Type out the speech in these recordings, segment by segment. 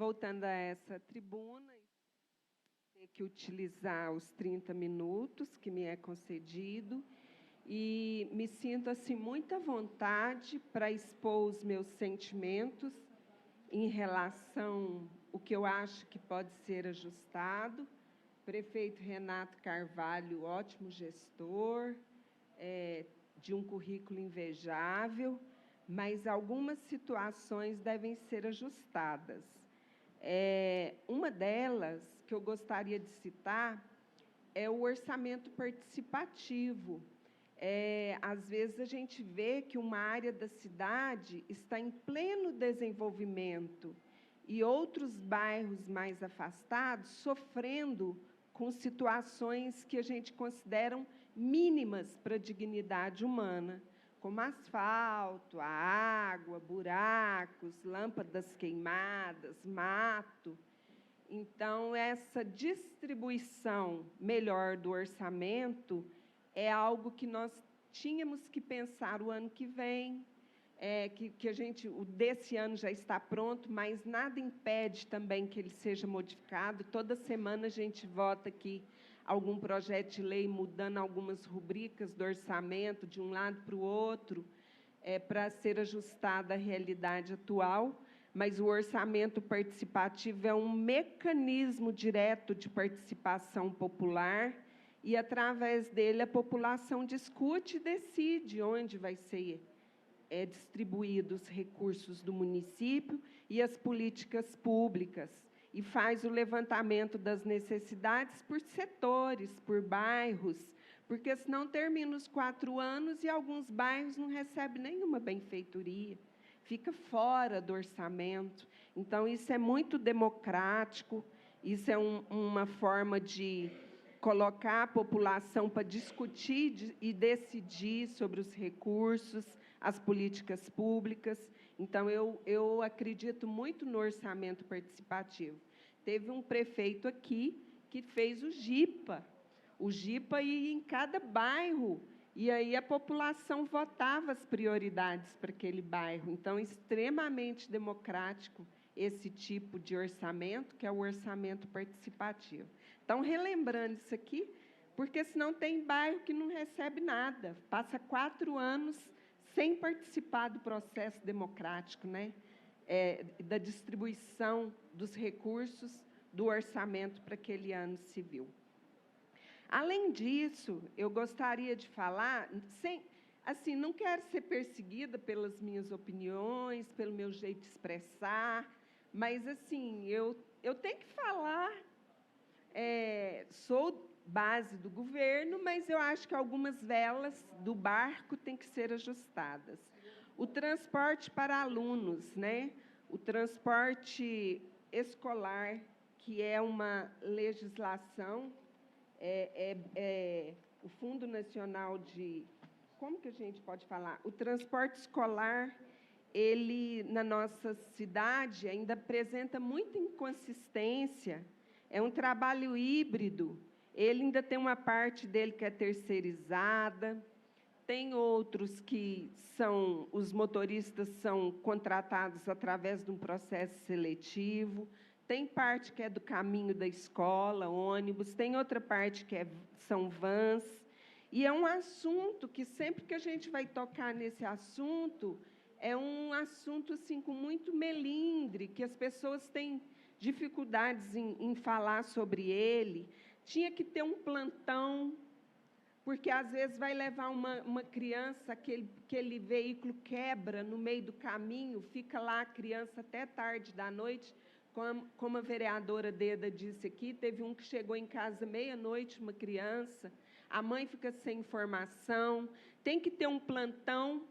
voltando a essa tribuna, ter que utilizar os 30 minutos que me é concedido, e me sinto assim muita vontade para expor os meus sentimentos em relação ao que eu acho que pode ser ajustado. Prefeito Renato Carvalho, ótimo gestor, de um currículo invejável, mas algumas situações devem ser ajustadas. Uma delas, que eu gostaria de citar, é o orçamento participativo. Às vezes, a gente vê que uma área da cidade está em pleno desenvolvimento e outros bairros mais afastados sofrendo com situações que a gente considera mínimas para a dignidade humana, como asfalto, a água, buracos, lâmpadas queimadas, mato. Então, essa distribuição melhor do orçamento é algo que nós tínhamos que pensar o ano que vem, o desse ano já está pronto, mas nada impede também que ele seja modificado. Toda semana a gente vota aqui algum projeto de lei mudando algumas rubricas do orçamento de um lado para o outro, para ser ajustada à realidade atual, mas o orçamento participativo é um mecanismo direto de participação popular e, através dele, a população discute e decide onde vai ser distribuídos os recursos do município e as políticas públicas, e faz o levantamento das necessidades por setores, por bairros, porque senão termina os 4 anos e alguns bairros não recebem nenhuma benfeitoria, fica fora do orçamento. Então, isso é muito democrático, isso é uma forma de colocar a população para discutir e decidir sobre os recursos, as políticas públicas. Então, eu acredito muito no orçamento participativo. Teve um prefeito aqui que fez o GIPA ia em cada bairro, e aí a população votava as prioridades para aquele bairro. Então, extremamente democrático esse tipo de orçamento, que é o orçamento participativo. Então, relembrando isso aqui, porque senão tem bairro que não recebe nada, passa 4 anos sem participar do processo democrático, né? Da distribuição dos recursos do orçamento para aquele ano civil. Além disso, eu gostaria de falar, assim, não quero ser perseguida pelas minhas opiniões, pelo meu jeito de expressar, mas, assim, eu tenho que falar, sou base do governo, mas eu acho que algumas velas do barco têm que ser ajustadas. O transporte para alunos, né? O transporte escolar, que é uma legislação, o Fundo Nacional de... Como que a gente pode falar? O transporte escolar, ele, na nossa cidade, ainda apresenta muita inconsistência. É um trabalho híbrido. Ele ainda tem uma parte dele que é terceirizada, tem outros que os motoristas são contratados através de um processo seletivo, tem parte que é do caminho da escola, ônibus, tem outra parte que são vans, e é um assunto que, sempre que a gente vai tocar nesse assunto, é um assunto assim, com muito melindre, que as pessoas têm dificuldades em falar sobre ele. Tinha que ter um plantão, porque, às vezes, vai levar uma criança, aquele veículo quebra no meio do caminho, fica lá a criança até tarde da noite, como a vereadora Deda disse aqui, teve um que chegou em casa meia-noite, uma criança, a mãe fica sem informação, tem que ter um plantão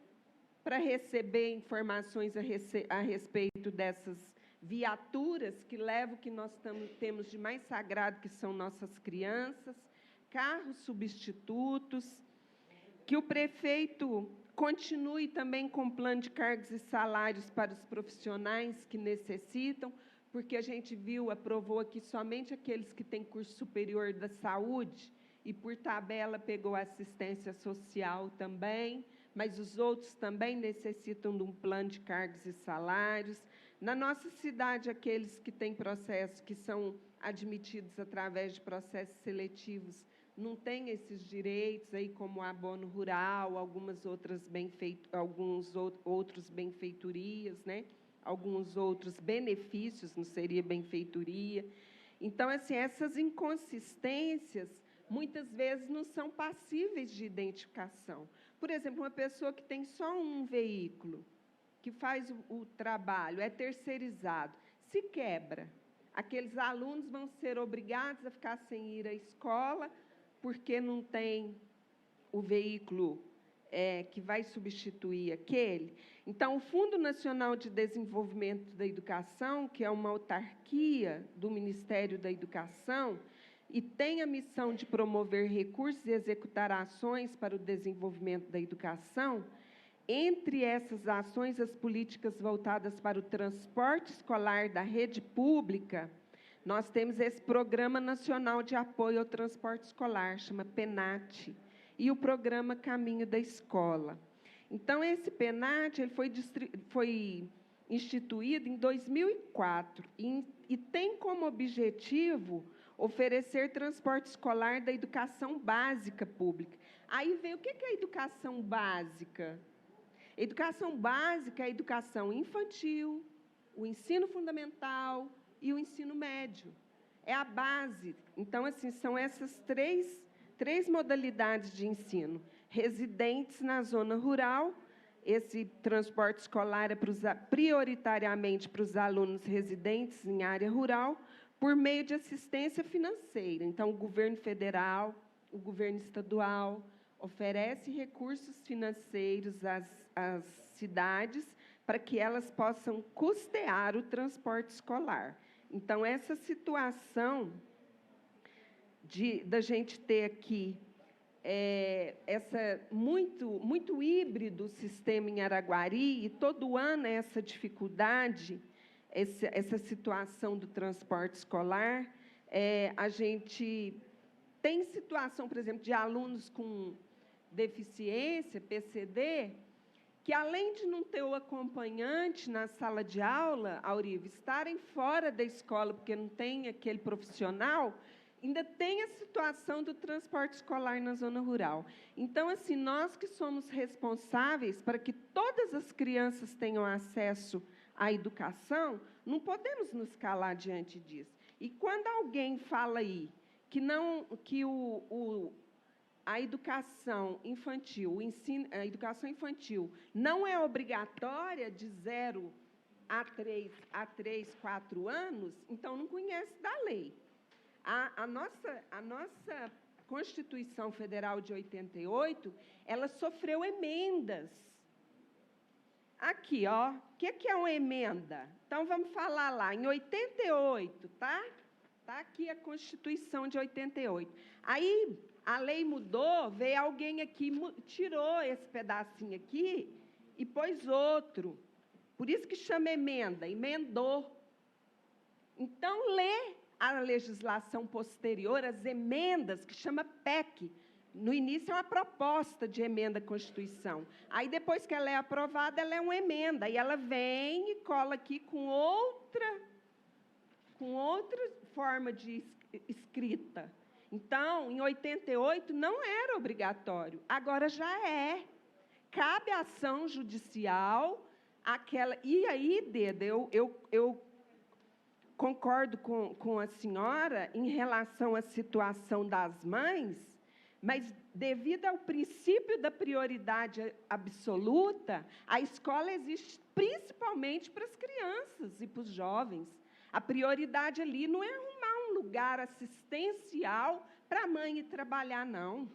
para receber informações a respeito dessas viaturas que levam o que nós temos de mais sagrado, que são nossas crianças, carros substitutos, que o prefeito continue também com plano de cargos e salários para os profissionais que necessitam, porque a gente aprovou aqui somente aqueles que têm curso superior da saúde, e, por tabela, pegou assistência social também, mas os outros também necessitam de um plano de cargos e salários. Na nossa cidade, aqueles que têm processos, que são admitidos através de processos seletivos, não têm esses direitos, aí, como o abono rural, alguns outros benfeitorias, né? Alguns outros benefícios, não seria benfeitoria. Então, assim, essas inconsistências, muitas vezes, não são passíveis de identificação. Por exemplo, uma pessoa que tem só um veículo, que faz o trabalho, é terceirizado, se quebra. Aqueles alunos vão ser obrigados a ficar sem ir à escola, porque não tem o veículo que vai substituir aquele. Então, o Fundo Nacional de Desenvolvimento da Educação, que é uma autarquia do Ministério da Educação, e tem a missão de promover recursos e executar ações para o desenvolvimento da educação. Entre essas ações, as políticas voltadas para o transporte escolar da rede pública, nós temos esse Programa Nacional de Apoio ao Transporte Escolar, chama PENAT, e o Programa Caminho da Escola. Então, esse PENAT ele foi instituído em 2004 e tem como objetivo oferecer transporte escolar da educação básica pública. Aí vem o que é a educação básica? Educação básica é a educação infantil, o ensino fundamental e o ensino médio. É a base. Então, assim, são essas três modalidades de ensino. Residentes na zona rural, esse transporte escolar é prioritariamente para os alunos residentes em área rural, por meio de assistência financeira. Então, o governo federal, o governo estadual, oferece recursos financeiros às cidades para que elas possam custear o transporte escolar. Então, essa situação da gente ter aqui muito híbrido o sistema em Araguari, e todo ano essa dificuldade, essa situação do transporte escolar, a gente tem situação, por exemplo, de alunos com deficiência, PCD, que, além de não ter o acompanhante na sala de aula, Aurive, estarem fora da escola porque não tem aquele profissional, ainda tem a situação do transporte escolar na zona rural. Então, assim, nós que somos responsáveis para que todas as crianças tenham acesso à educação, não podemos nos calar diante disso. E quando alguém fala aí que a educação infantil, a educação infantil não é obrigatória de 0 a 3, 4 anos, então não conhece da lei. A nossa Constituição Federal de 88, ela sofreu emendas. Aqui, ó, o que é uma emenda? Então, vamos falar lá, em 88, tá? Está aqui a Constituição de 88. Aí, a lei mudou, veio alguém aqui, tirou esse pedacinho aqui e pôs outro. Por isso que chama emenda, emendou. Então, lê a legislação posterior, as emendas, que chama PEC. No início é uma proposta de emenda à Constituição. Aí, depois que ela é aprovada, ela é uma emenda. Aí ela vem e cola aqui com outra forma de escrita. Então, em 88, não era obrigatório, agora já é. Cabe a ação judicial, E aí, Deda, eu concordo com a senhora em relação à situação das mães, mas, devido ao princípio da prioridade absoluta, a escola existe principalmente para as crianças e para os jovens. A prioridade ali não é arrumar um lugar assistencial para a mãe ir trabalhar, não.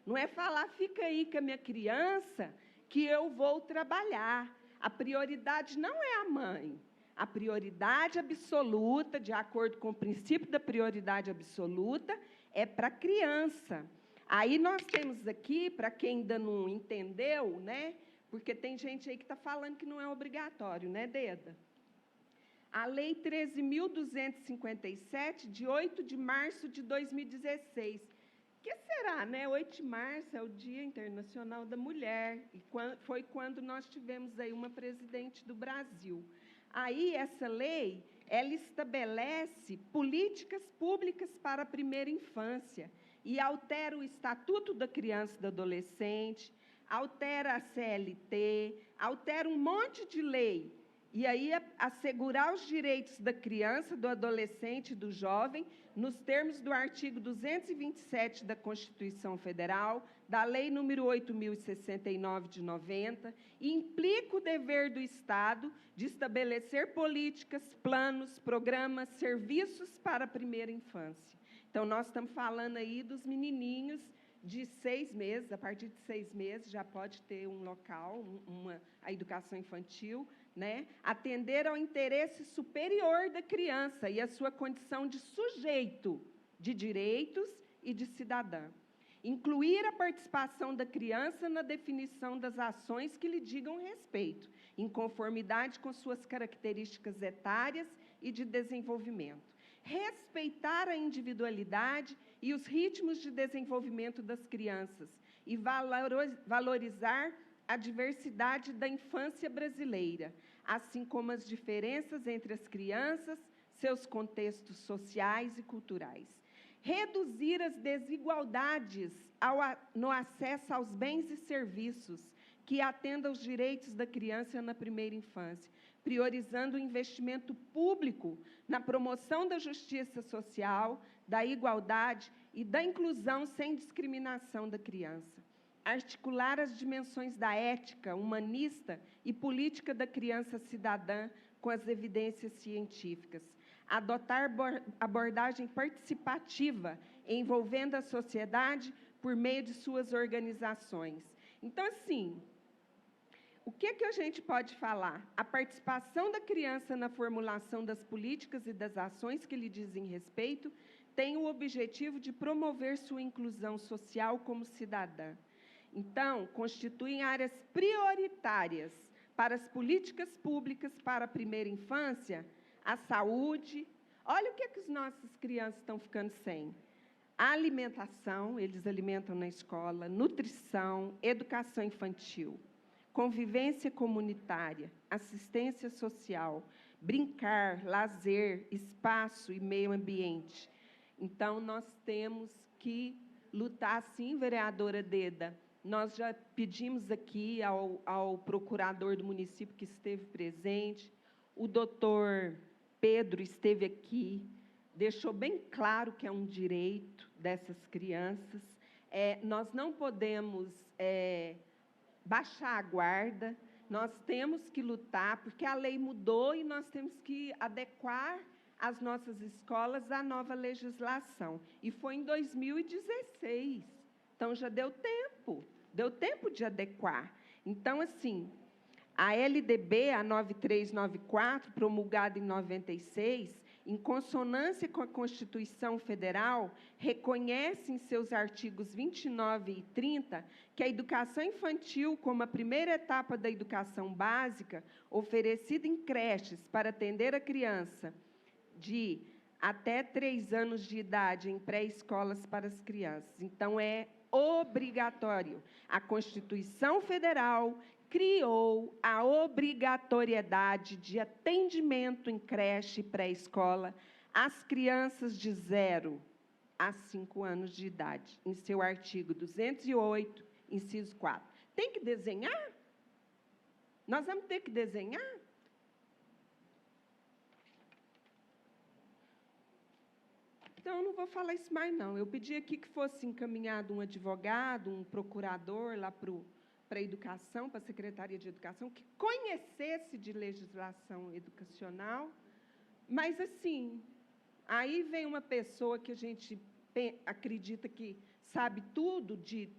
Não é falar, fica aí com a minha criança, que eu vou trabalhar. A prioridade não é a mãe. A prioridade absoluta, de acordo com o princípio da prioridade absoluta, é para a criança. Aí nós temos aqui, para quem ainda não entendeu, né? Porque tem gente aí que está falando que não é obrigatório, né, Deda? A Lei 13.257, de 8 de março de 2016. Que será, né? 8 de março é o Dia Internacional da Mulher, e foi quando nós tivemos aí uma presidente do Brasil. Aí, essa lei, ela estabelece políticas públicas para a primeira infância e altera o Estatuto da Criança e do Adolescente, altera a CLT, altera um monte de lei. E aí, assegurar os direitos da criança, do adolescente e do jovem, nos termos do artigo 227 da Constituição Federal, da Lei número 8.069 de 90, e implica o dever do Estado de estabelecer políticas, planos, programas, serviços para a primeira infância. Então, nós estamos falando aí dos menininhos de 6 meses, a partir de 6 meses já pode ter um local, a educação infantil, né? Atender ao interesse superior da criança e a sua condição de sujeito de direitos e de cidadã. Incluir a participação da criança na definição das ações que lhe digam respeito, em conformidade com suas características etárias e de desenvolvimento. Respeitar a individualidade e os ritmos de desenvolvimento das crianças e valorizar a diversidade da infância brasileira, assim como as diferenças entre as crianças, seus contextos sociais e culturais. Reduzir as desigualdades no acesso aos bens e serviços que atendam aos direitos da criança na primeira infância, priorizando o investimento público na promoção da justiça social, da igualdade e da inclusão sem discriminação da criança. Articular as dimensões da ética, humanista e política da criança cidadã com as evidências científicas. Adotar abordagem participativa, envolvendo a sociedade por meio de suas organizações. Então, assim, o que a gente pode falar? A participação da criança na formulação das políticas e das ações que lhe dizem respeito tem o objetivo de promover sua inclusão social como cidadã. Então, constituem áreas prioritárias para as políticas públicas para a primeira infância, a saúde. Olha o que as nossas crianças estão ficando sem. A alimentação, eles alimentam na escola, nutrição, educação infantil, convivência comunitária, assistência social, brincar, lazer, espaço e meio ambiente. Então, nós temos que lutar, sim, vereadora Deda. Nós já pedimos aqui ao procurador do município que esteve presente, o doutor Pedro esteve aqui, deixou bem claro que é um direito dessas crianças. Nós não podemos baixar a guarda, nós temos que lutar, porque a lei mudou e nós temos que adequar as nossas escolas à nova legislação. E foi em 2016, então já deu tempo de adequar. Então, assim, a LDB, a 9394, promulgada em 96, em consonância com a Constituição Federal, reconhece em seus artigos 29 e 30 que a educação infantil, como a primeira etapa da educação básica, oferecida em creches para atender a criança de até 3 anos de idade em pré-escolas para as crianças. Então, é obrigatório. A Constituição Federal criou a obrigatoriedade de atendimento em creche e pré-escola às crianças de 0 a 5 anos de idade, em seu artigo 208, inciso 4. Tem que desenhar? Nós vamos ter que desenhar? Então, eu não vou falar isso mais, não. Eu pedi aqui que fosse encaminhado um advogado, um procurador lá para a educação, para a Secretaria de Educação, que conhecesse de legislação educacional, mas, assim, aí vem uma pessoa que a gente acredita que sabe tudo de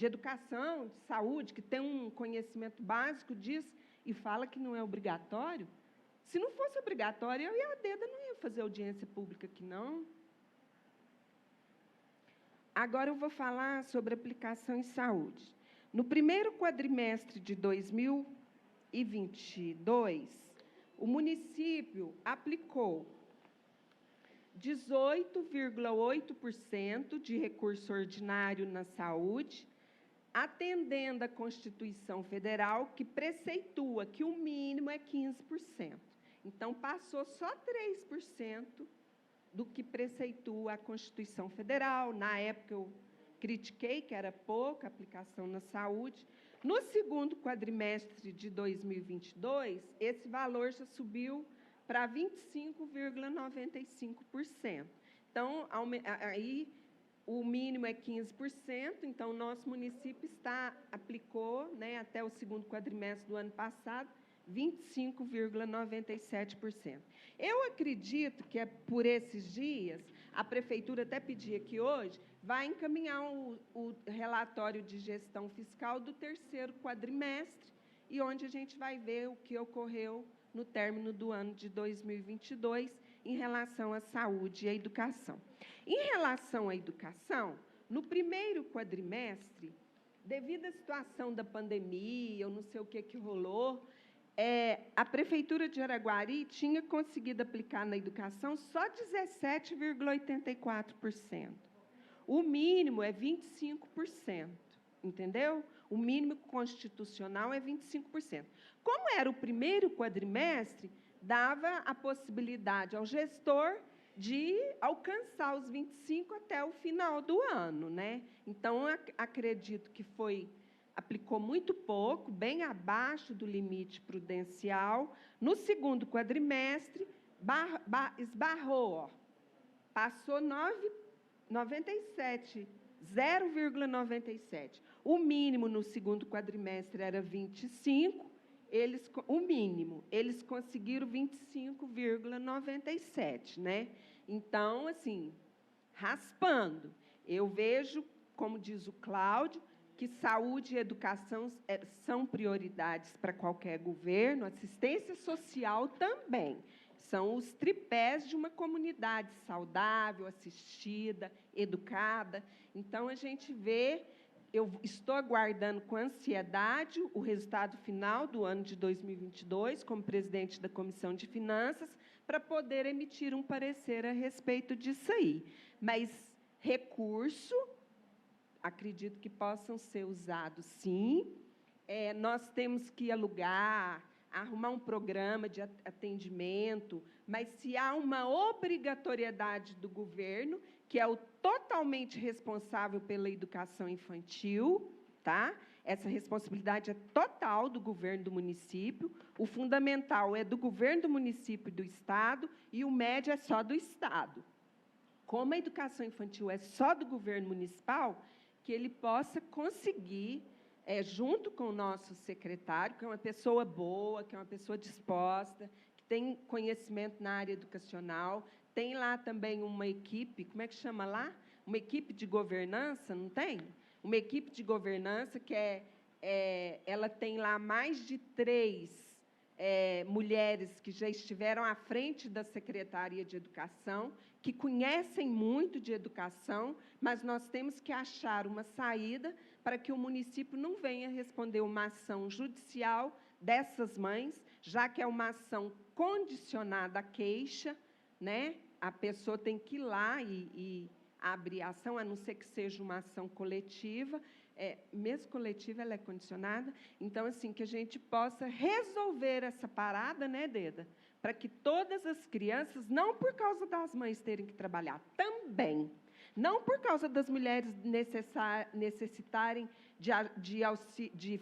educação, de saúde, que tem um conhecimento básico disso, e fala que não é obrigatório. Se não fosse obrigatório, eu e a Deda não ia fazer audiência pública aqui, não. Agora eu vou falar sobre aplicação em saúde. No primeiro quadrimestre de 2022, o município aplicou 18,8% de recurso ordinário na saúde, atendendo à Constituição Federal, que preceitua que o mínimo é 15%. Então, passou só 3% do que preceitua a Constituição Federal. Na época, eu critiquei que era pouca aplicação na saúde. No segundo quadrimestre de 2022, esse valor já subiu para 25,95%. Então, aí o mínimo é 15%, então o nosso município aplicou, né, até o segundo quadrimestre do ano passado, 25,97%. Eu acredito que por esses dias, a Prefeitura até pedi aqui hoje, vai encaminhar o relatório de gestão fiscal do terceiro quadrimestre, e onde a gente vai ver o que ocorreu no término do ano de 2022 em relação à saúde e à educação. Em relação à educação, no primeiro quadrimestre, devido à situação da pandemia, eu não sei o que rolou, a Prefeitura de Araguari tinha conseguido aplicar na educação só 17,84%. O mínimo é 25%, entendeu? O mínimo constitucional é 25%. Como era o primeiro quadrimestre, dava a possibilidade ao gestor de alcançar os 25% até o final do ano, né? Então, acredito que aplicou muito pouco, bem abaixo do limite prudencial. No segundo quadrimestre, esbarrou, passou 0,97. O mínimo no segundo quadrimestre era 25%, o mínimo, eles conseguiram 25,97%, né? Então, assim, raspando. Eu vejo, como diz o Cláudio, que saúde e educação são prioridades para qualquer governo, assistência social também. São os tripés de uma comunidade saudável, assistida, educada. Então, a gente vê, eu estou aguardando com ansiedade o resultado final do ano de 2022, como presidente da Comissão de Finanças, para poder emitir um parecer a respeito disso aí. Mas recurso, acredito que possam ser usados, sim. Nós temos que alugar, arrumar um programa de atendimento, mas se há uma obrigatoriedade do governo, que é o totalmente responsável pela educação infantil, tá? Essa responsabilidade é total do governo do município, o fundamental é do governo do município e do Estado, e o médio é só do Estado. Como a educação infantil é só do governo municipal, que ele possa conseguir, junto com o nosso secretário, que é uma pessoa boa, que é uma pessoa disposta, que tem conhecimento na área educacional, tem lá também uma equipe, como é que chama lá? Uma equipe de governança, não tem? Uma equipe de governança que ela tem lá mais de 3 mulheres que já estiveram à frente da Secretaria de Educação, que conhecem muito de educação, mas nós temos que achar uma saída para que o município não venha responder uma ação judicial dessas mães, já que é uma ação condicionada à queixa, né? A pessoa tem que ir lá e abrir a ação, a não ser que seja uma ação coletiva, mesmo coletiva ela é condicionada. Então, assim, que a gente possa resolver essa parada, né, Deda? Para que todas as crianças, não por causa das mães terem que trabalhar, também, não por causa das mulheres necessitarem de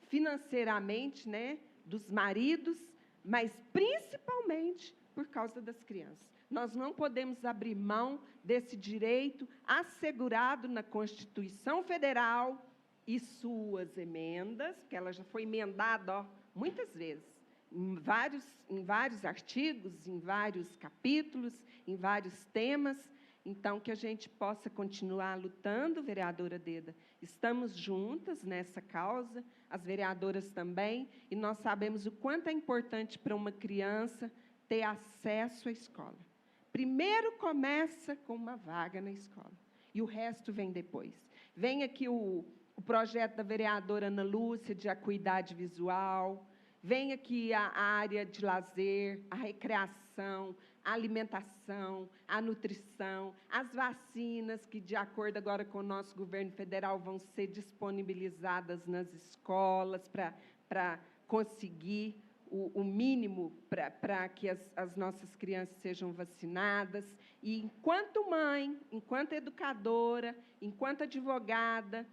financeiramente, né, dos maridos, mas principalmente por causa das crianças. Nós não podemos abrir mão desse direito assegurado na Constituição Federal e suas emendas, que ela já foi emendada muitas vezes, em vários artigos, em vários capítulos, em vários temas. Então, que a gente possa continuar lutando, vereadora Deda. Estamos juntas nessa causa, as vereadoras também, e nós sabemos o quanto é importante para uma criança ter acesso à escola. Primeiro começa com uma vaga na escola, e o resto vem depois. Vem aqui o projeto da vereadora Ana Lúcia de acuidade visual, vem aqui a área de lazer, a recreação, a alimentação, a nutrição, as vacinas, que, de acordo agora com o nosso governo federal, vão ser disponibilizadas nas escolas para conseguir o mínimo para que as nossas crianças sejam vacinadas. E, enquanto mãe, enquanto educadora, enquanto advogada,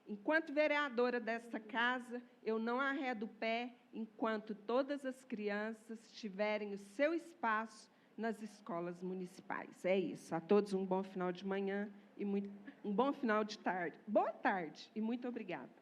enquanto vereadora dessa casa, eu não arredo o pé enquanto todas as crianças tiverem o seu espaço nas escolas municipais. É isso. A todos um bom final de manhã e um bom final de tarde. Boa tarde e muito obrigada.